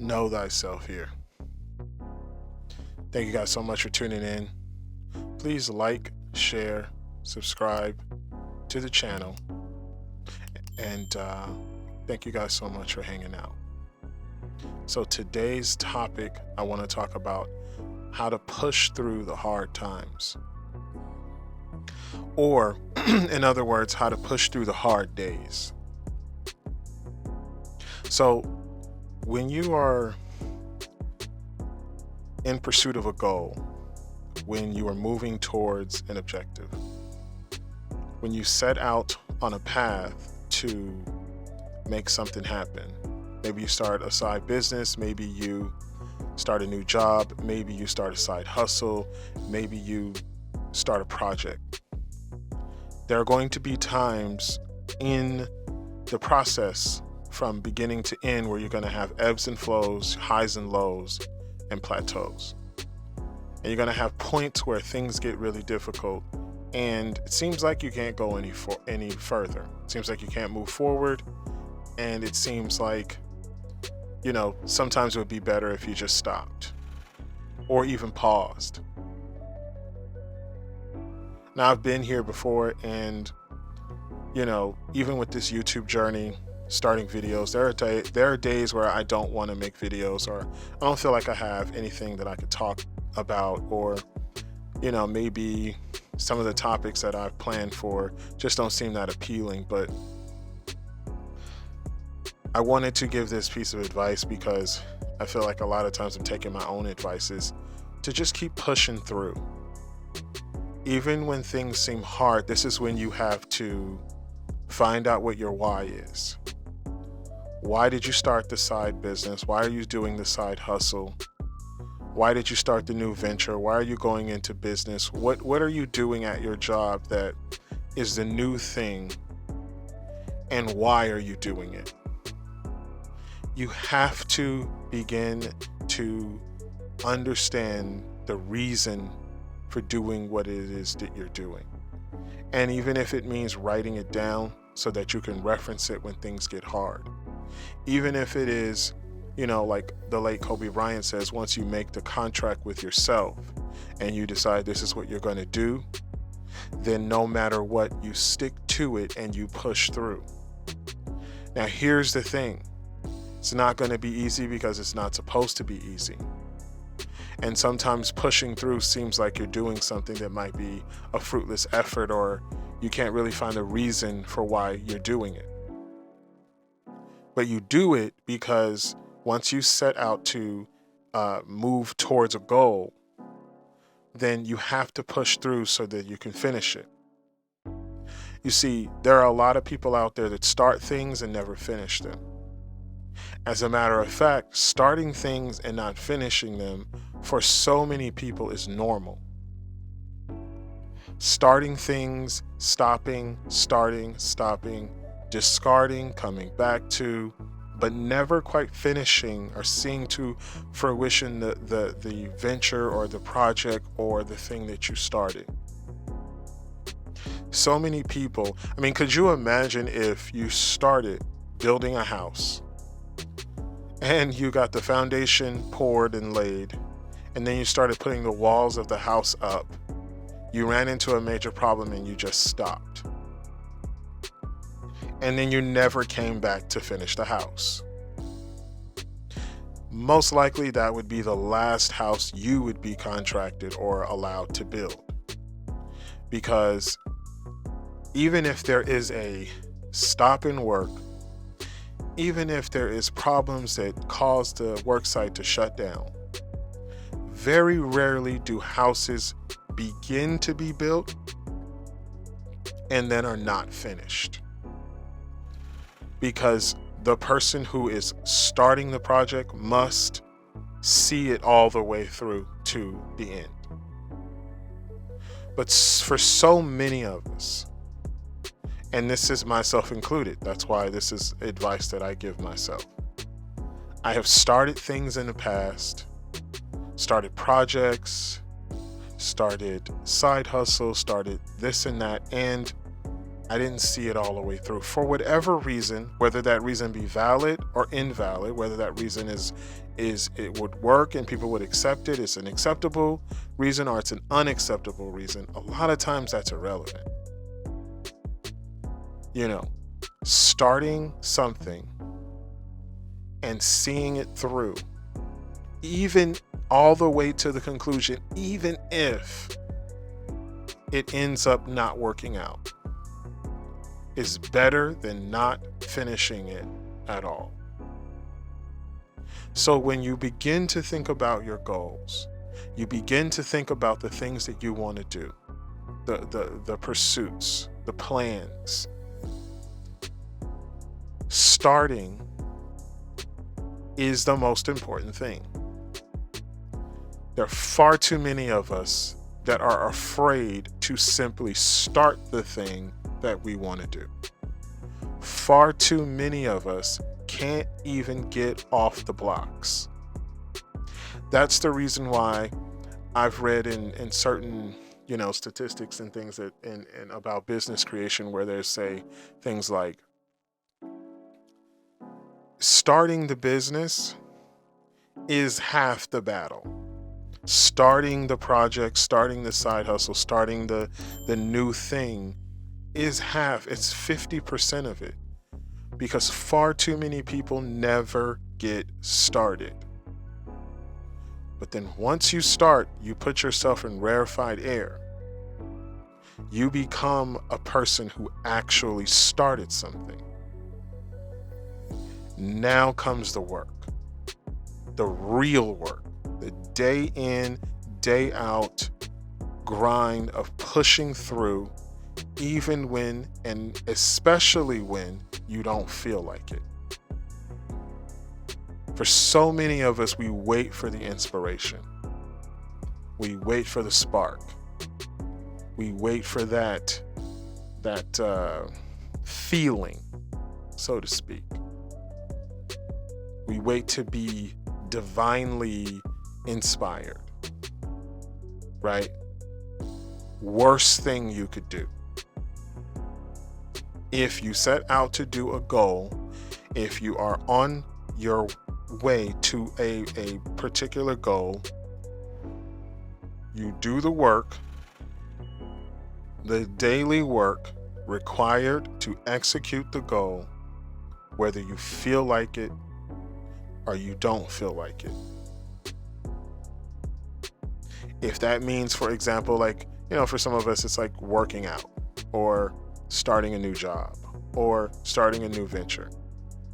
Know thyself here. Thank you guys so much for tuning in. Please like, share, subscribe to the channel, and thank you guys so much for hanging out. So today's topic, I want to talk about how to push through the hard times. Or, in other words, how to push through the hard days. So, when you are in pursuit of a goal, when you are moving towards an objective, when you set out on a path to make something happen, maybe you start a side business, maybe you start a new job, maybe you start a side hustle, maybe you start a project. There are going to be times in the process from beginning to end where you're going to have ebbs and flows, highs and lows, and plateaus. And you're going to have points where things get really difficult and it seems like you can't go any further. It seems like you can't move forward, and it seems like, sometimes it would be better if you just stopped or even paused. Now, I've been here before, and even with this YouTube journey, starting videos, there are days where I don't want to make videos, or I don't feel like I have anything that I could talk about, or maybe some of the topics that I've planned for just don't seem that appealing. But I wanted to give this piece of advice because I feel like a lot of times I'm taking my own advices to just keep pushing through. Even when things seem hard, this is when you have to find out what your why is. Why did you start the side business? Why are you doing the side hustle? Why did you start the new venture? Why are you going into business? What are you doing at your job that is the new thing? And why are you doing it? You have to begin to understand the reason for doing what it is that you're doing. And even if it means writing it down so that you can reference it when things get hard. Even if it is, like the late Kobe Bryant says, once you make the contract with yourself and you decide this is what you're going to do, then no matter what, you stick to it and you push through. Now, here's the thing. It's not going to be easy because it's not supposed to be easy. And sometimes pushing through seems like you're doing something that might be a fruitless effort, or you can't really find a reason for why you're doing it. But you do it because once you set out to move towards a goal, then you have to push through so that you can finish it. You see, there are a lot of people out there that start things and never finish them. As a matter of fact, starting things and not finishing them for so many people is normal. Starting things, stopping, starting, stopping, discarding, coming back to, but never quite finishing or seeing to fruition the venture or the project or the thing that you started. So many people, could you imagine if you started building a house and you got the foundation poured and laid, and then you started putting the walls of the house up? You ran into a major problem and you just stopped. And then you never came back to finish the house. Most likely that would be the last house you would be contracted or allowed to build. Because even if there is a stop in work, even if there is problems that cause the worksite to shut down, very rarely do houses begin to be built and then are not finished. Because the person who is starting the project must see it all the way through to the end. But for so many of us, and this is myself included, that's why this is advice that I give myself. I have started things in the past, started projects, started side hustles, started this and that, and I didn't see it all the way through for whatever reason, whether that reason be valid or invalid, whether that reason is it would work and people would accept it, it's an acceptable reason or it's an unacceptable reason. A lot of times that's irrelevant. You know, starting something and seeing it through, even all the way to the conclusion, even if it ends up not working out, is better than not finishing it at all. So when you begin to think about your goals, you begin to think about the things that you want to do, the pursuits, the plans. Starting is the most important thing. There are far too many of us that are afraid to simply start the thing that we want to do. Far too many of us can't even get off the blocks. That's the reason why I've read in certain, statistics and things that and about business creation where they say things like starting the business is half the battle. Starting the project, starting the side hustle, starting the new thing is half, it's 50% of it, because far too many people never get started. But then once you start, you put yourself in rarefied air. You become a person who actually started something. Now comes the work, the real work, the day in, day out grind of pushing through, even when and especially when you don't feel like it. For so many of us, we wait for the inspiration. We wait for the spark. We wait for that feeling, so to speak. We wait to be divinely inspired, right? Worst thing you could do. If you set out to do a goal, if you are on your way to a particular goal, you do the work, the daily work required to execute the goal, whether you feel like it or you don't feel like it. If that means, for example, for some of us, it's like working out or starting a new job or starting a new venture,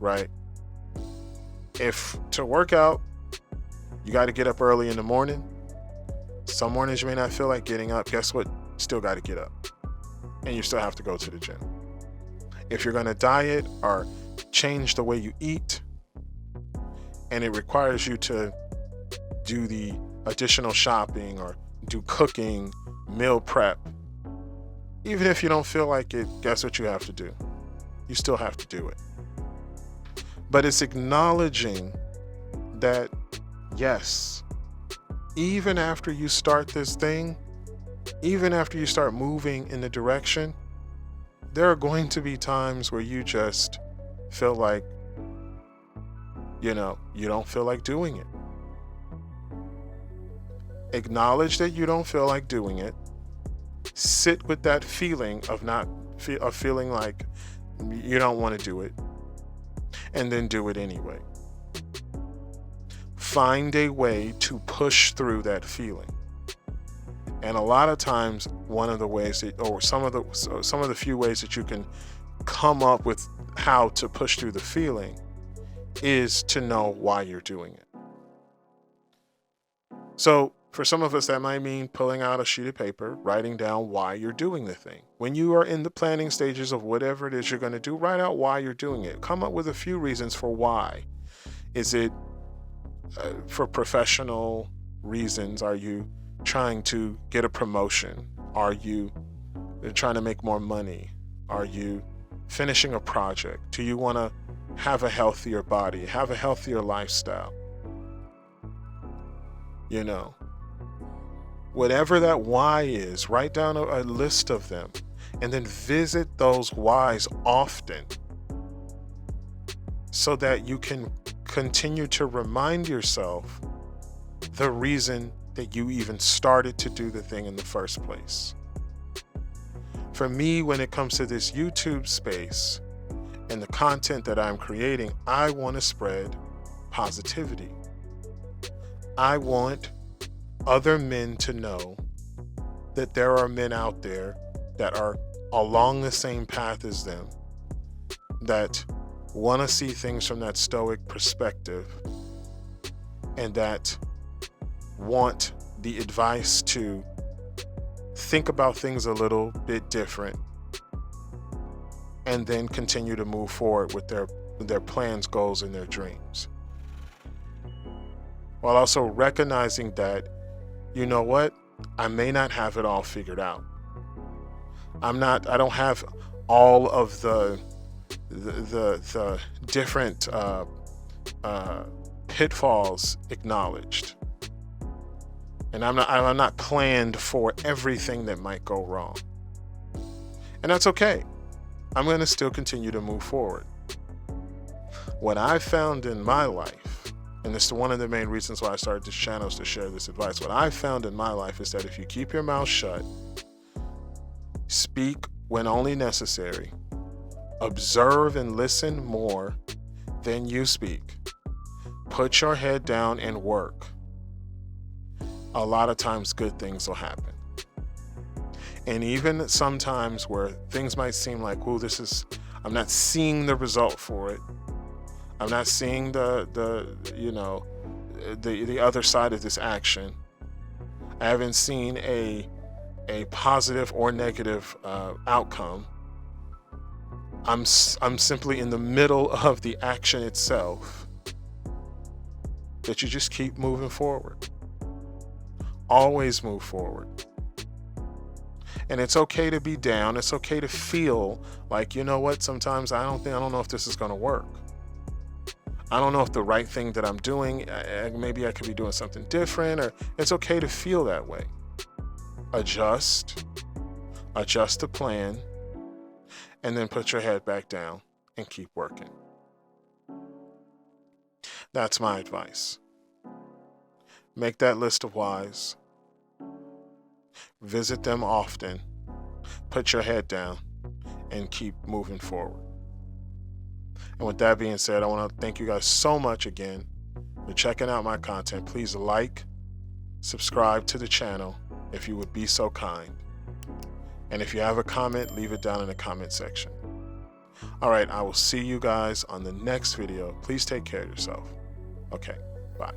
right? If to work out, you got to get up early in the morning. Some mornings you may not feel like getting up. Guess what? Still got to get up. And you still have to go to the gym. If you're going to diet or change the way you eat, and it requires you to do the additional shopping or do cooking, meal prep, even if you don't feel like it, guess what you have to do? You still have to do it. But it's acknowledging that, yes, even after you start this thing, even after you start moving in the direction, there are going to be times where you just feel like, you don't feel like doing it. Acknowledge that you don't feel like doing it. Sit with that feeling of feeling like you don't want to do it, and then do it anyway. Find a way to push through that feeling. And a lot of times, one of the ways that, or some of the few ways that you can come up with how to push through the feeling is to know why you're doing it. So for some of us, that might mean pulling out a sheet of paper, writing down why you're doing the thing. When you are in the planning stages of whatever it is you're going to do, write out why you're doing it. Come up with a few reasons for why. Is it for professional reasons? Are you trying to get a promotion? Are you trying to make more money? Are you finishing a project? Do you want to have a healthier body, have a healthier lifestyle? Whatever that why is, write down a list of them. And then visit those whys often so that you can continue to remind yourself the reason that you even started to do the thing in the first place. For me, when it comes to this YouTube space and the content that I'm creating, I want to spread positivity. I want other men to know that there are men out there that are along the same path as them, that want to see things from that stoic perspective, and that want the advice to think about things a little bit different and then continue to move forward with their plans, goals, and their dreams. While also recognizing that, you know what, I may not have it all figured out. I don't have all of the different pitfalls acknowledged. And I'm not planned for everything that might go wrong. And that's okay. I'm going to still continue to move forward. What I found in my life, and it's one of the main reasons why I started this channel, is to share this advice. What I found in my life is that if you keep your mouth shut, speak when only necessary, observe and listen more than you speak, put your head down and work, a lot of times good things will happen. And even sometimes where things might seem like, oh, I'm not seeing the result for it. I'm not seeing the other side of this action. I haven't seen a positive or negative outcome. I'm simply in the middle of the action itself. That you just keep moving forward. Always move forward. And it's okay to be down. It's okay to feel like, you know what, sometimes I don't know if this is going to work. I don't know if the right thing that I'm doing, maybe I could be doing something different, or it's okay to feel that way. Adjust the plan, and then put your head back down and keep working. That's my advice. Make that list of whys. Visit them often. Put your head down and keep moving forward. And with that being said, I want to thank you guys so much again for checking out my content. Please like, subscribe to the channel if you would be so kind. And if you have a comment, leave it down in the comment section. All right, I will see you guys on the next video. Please take care of yourself. Okay, bye.